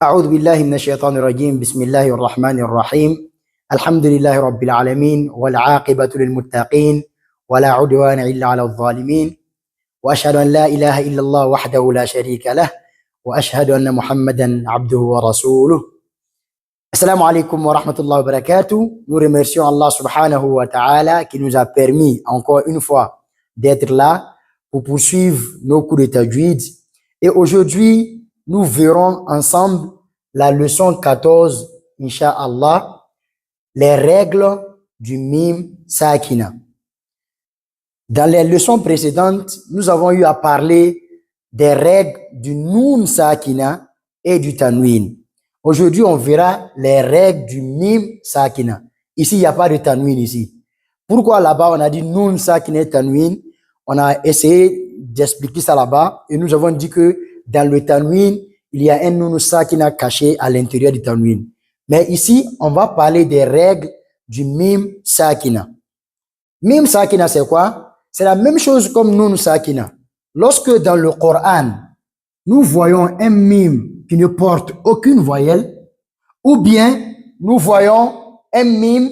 أعوذ بالله من الشيطان الرجيم بسم الله الرحمن الرحيم الحمد لله رب العالمين والعاقبة للمتقين ولا عدوان إلا على الظالمين وأشهد أن لا إله إلا الله وحده لا شريك له وأشهد أن محمدا عبده ورسوله. Assalamu alaikum wa rahmatullahi wa barakatuh. Nous remercions Allah subhanahu wa ta'ala qui nous a permis encore une fois d'être là pour poursuivre nos cours de tajwid. Et aujourd'hui, nous verrons ensemble la leçon 14, Inch'Allah, les règles du mim sakina. Dans les leçons précédentes, nous avons eu à parler des règles du nun sakina et du tanwin. Aujourd'hui, on verra les règles du mim sakina. Ici, il n'y a pas de tanwin ici. Pourquoi là-bas, on a dit nun sakina et tanwin? On a essayé d'expliquer ça là-bas et nous avons dit que dans le tanwin, il y a un nun sakina caché à l'intérieur du tanwin. Mais ici, on va parler des règles du mim sakina. Mim sakina, c'est quoi? C'est la même chose comme nun sakina. Lorsque dans le Coran, nous voyons un mim qui ne porte aucune voyelle, ou bien nous voyons un mim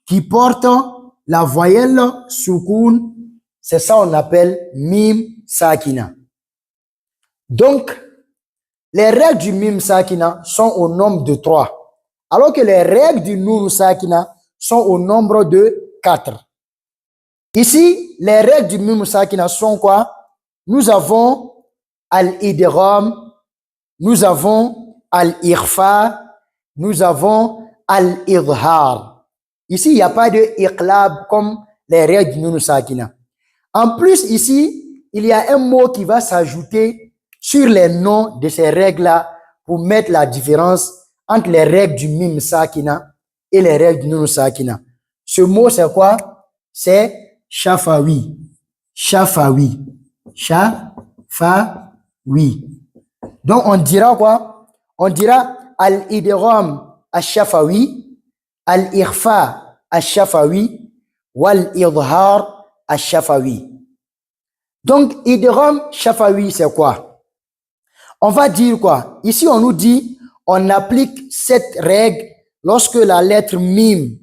qui porte la voyelle soukoun, c'est ça on appelle mim sakina. Donc, les règles du mim sakina sont au nombre de 3, alors que les règles du nun sakina sont au nombre de 4. Ici, les règles du mim sakina sont quoi? Nous avons al-idgham, nous avons al-ikhfa, nous avons al-idhar. Ici, il n'y a pas de iqlab comme les règles du nun sakina. En plus, ici, il y a un mot qui va s'ajouter sur les noms de ces règles-là pour mettre la différence entre les règles du mim sakina et les règles du nun sakina. Ce mot, c'est quoi? C'est shafawi. Shafawi. Shafawi. Donc, on dira quoi? On dira al-idgham al-shafawi, al-ikhfa al-shafawi, wal-idhar al-shafawi. Donc, idgham shafawi, c'est quoi? On va dire quoi? Ici, on nous dit, on applique cette règle lorsque la lettre mim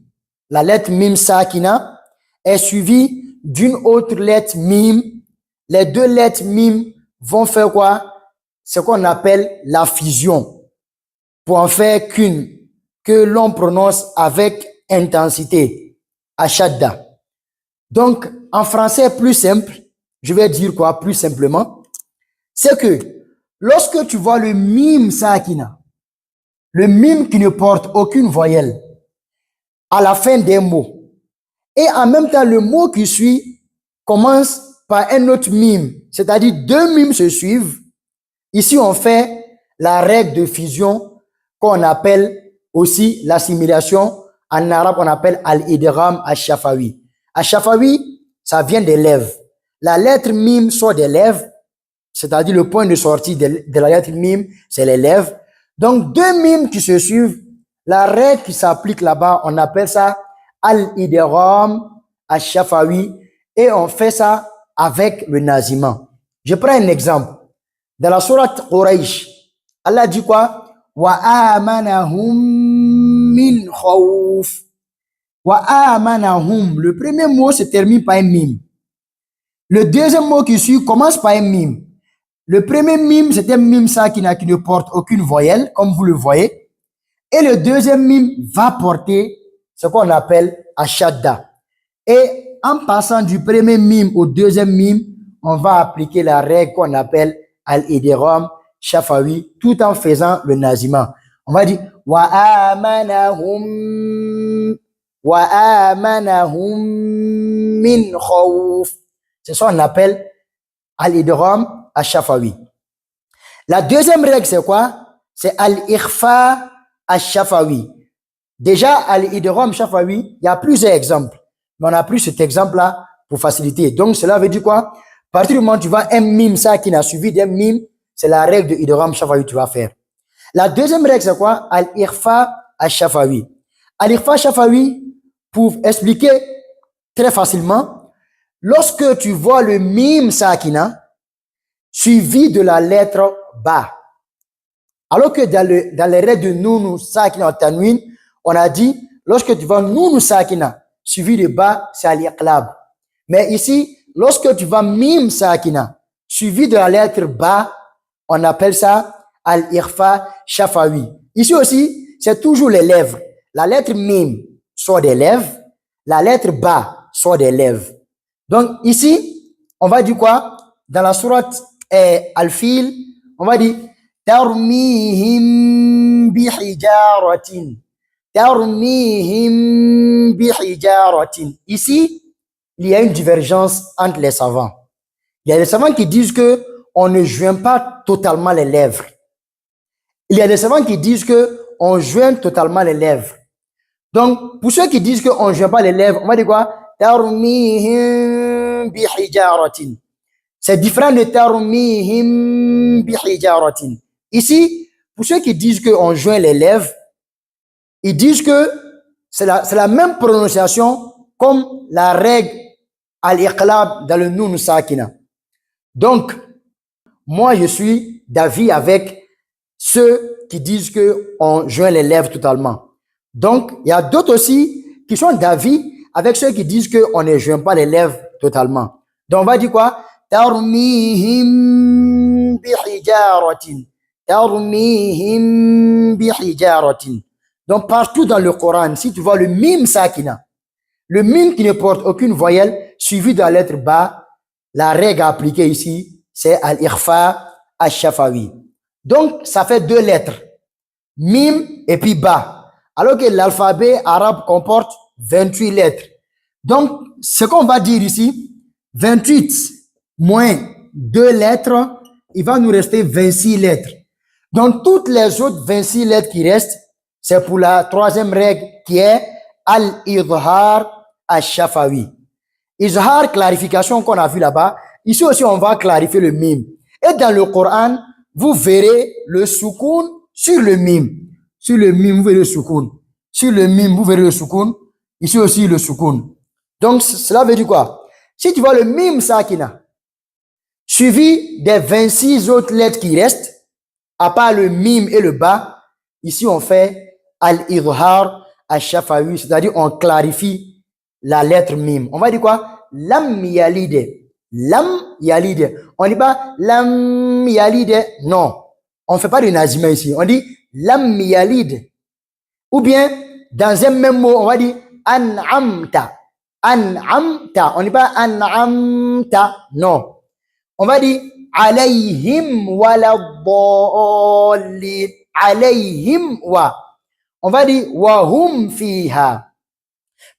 sakina, est suivie d'une autre lettre mim. Les deux lettres mim vont faire quoi? Ce qu'on appelle la fusion, pour en faire qu'une, que l'on prononce avec intensité, ashadda. Donc, en français plus simple, je vais dire quoi plus simplement? C'est que lorsque tu vois le mim sakina, le mim qui ne porte aucune voyelle, à la fin des mots, et en même temps le mot qui suit commence par un autre mim, c'est-à-dire deux mims se suivent. Ici, on fait la règle de fusion qu'on appelle aussi l'assimilation. En arabe, on appelle al-idgham al-shafawi. Al-shafawi, ça vient des lèvres. La lettre mim sort des lèvres, c'est-à-dire le point de sortie de la lettre mim, c'est les lèvres. Donc, deux mims qui se suivent, la règle qui s'applique là-bas, on appelle ça al-idgham al-shafawi et on fait ça avec le naziment. Je prends un exemple. Dans la sourate Quraysh, Allah dit quoi? Wa amanahum min khawf. Wa amanahum. Le premier mot se termine par un mim. Le deuxième mot qui suit commence par un mim. Le premier mim, c'est un mim sakina qui ne porte aucune voyelle, comme vous le voyez. Et le deuxième mim va porter ce qu'on appelle ashadda. Et en passant du premier mim au deuxième mim, on va appliquer la règle qu'on appelle al-idgham shafawi tout en faisant le naziment. On va dire wa amanahum min khawf. C'est ça qu'on appelle al-idgham al-shafawi. La deuxième règle, c'est quoi? C'est al-ikhfa al-shafawi. Déjà, al-idgham shafawi, il y a plusieurs exemples. Mais on a pris cet exemple-là pour faciliter. Donc, cela veut dire quoi? À partir du moment où tu vois un mim sakina suivi d'un mim, c'est la règle de idgham shafawi que tu vas faire. La deuxième règle, c'est quoi? Al-ikhfa al-shafawi. Al-ikhfa al-shafawi, pour expliquer très facilement, lorsque tu vois le mim sakina suivi de la lettre ba, Alors que dans les règles de Noun Sakina Tanwin, on a dit, lorsque tu vois Noun Sakina, suivi de ba, c'est al-iqlab. Mais ici, lorsque tu vois Mim Sakina, suivi de la lettre ba, on appelle ça al-ikhfa shafawi. Ici aussi, c'est toujours les lèvres. La lettre Mim sort des lèvres, la lettre ba sort des lèvres. Donc ici, on va dire quoi? Dans la sourate Al-Fil, on va dire Tarmihim bihijaratin. Tarmihim bihijaratin. Ici, il y a une divergence entre les savants. Il y a des savants qui disent que on ne joint pas totalement les lèvres. Il y a des savants qui disent que on joint totalement les lèvres. Donc, pour ceux qui disent qu'on ne joint pas les lèvres, on va dire quoi? Tarmihim bihijaratin. C'est différent de tarmihim bihijaratin. Ici, pour ceux qui disent qu'on joint les lèvres, ils disent que c'est la même prononciation comme la règle al-iqlab dans le Noun Sakina. Donc, moi, je suis d'avis avec ceux qui disent qu'on joint les lèvres totalement. Donc, il y a d'autres aussi qui sont d'avis avec ceux qui disent qu'on ne joint pas les lèvres totalement. Donc, on va dire quoi? Tarmihim bihijaratin. Tarmihim bihijaratin. Donc, partout dans le Coran, si tu vois le mim sakina, le mim qui ne porte aucune voyelle, suivi de la lettre ba, la règle à appliquer ici, c'est al-ikhfa al-shafawi. Donc, ça fait deux lettres, mim et puis ba. Alors que l'alphabet arabe comporte 28 lettres. Donc, ce qu'on va dire ici, 28 moins 2 lettres, il va nous rester 26 lettres. Donc, toutes les autres 26 lettres qui restent, c'est pour la troisième règle qui est al-idhar al-shafawi. Izhar, clarification qu'on a vu là-bas. Ici aussi, on va clarifier le mim. Et dans le Coran, vous verrez le soukoun sur le mim. Sur le mim, vous verrez le soukoun. Sur le mim, vous verrez le soukoun. Ici aussi, le soukoun. Donc, cela veut dire quoi? Si tu vois le mim sakina, suivi des 26 autres lettres qui restent, à part le mim et le ba, ici, on fait al-idhar al-shafawi, c'est-à-dire on clarifie la lettre mim. On va dire quoi? Lam yalide. Lam yalide. On dit pas lam yalide. Non. On ne fait pas de nazima ici. On dit lam yalide. Ou bien, dans un même mot, on va dire an'amta. An'amta. On dit pas an'amta. Non. On va dire alayhim waladdallin. Alayhim wa. On va dire wa hum fiha.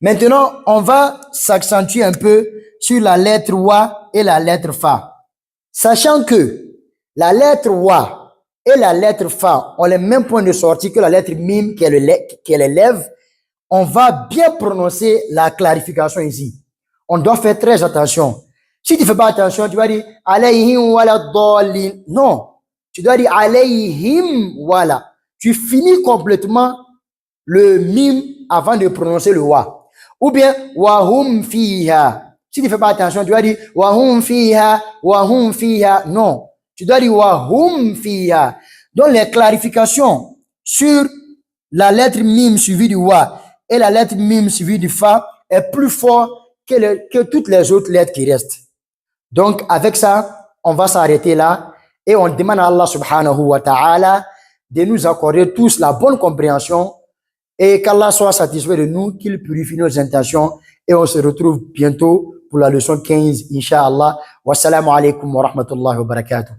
Maintenant, on va s'accentuer un peu sur la lettre wa et la lettre fa. Sachant que la lettre wa et la lettre fa ont les mêmes points de sortie que la lettre mim qui est les lèvres, on va bien prononcer la clarification ici. On doit faire très attention. Si tu ne fais pas attention, tu vas dire alayhim wala dallin. Non, tu dois dire alayhim wala. Tu finis complètement le mim avant de prononcer le wa. Ou bien wahum fiha. Si tu ne fais pas attention, tu vas dire wahum fiha, wahum fiha. Non, tu dois dire wahum fiha. Donc les clarifications sur la lettre mim suivie du wa et la lettre mim suivie du fa est plus fort que toutes les autres lettres qui restent. Donc avec ça, on va s'arrêter là et on demande à Allah subhanahu wa ta'ala de nous accorder tous la bonne compréhension et qu'Allah soit satisfait de nous, qu'il purifie nos intentions et on se retrouve bientôt pour la leçon 15, Inch'Allah. Wassalamu alaikum wa rahmatullahi wa barakatuh.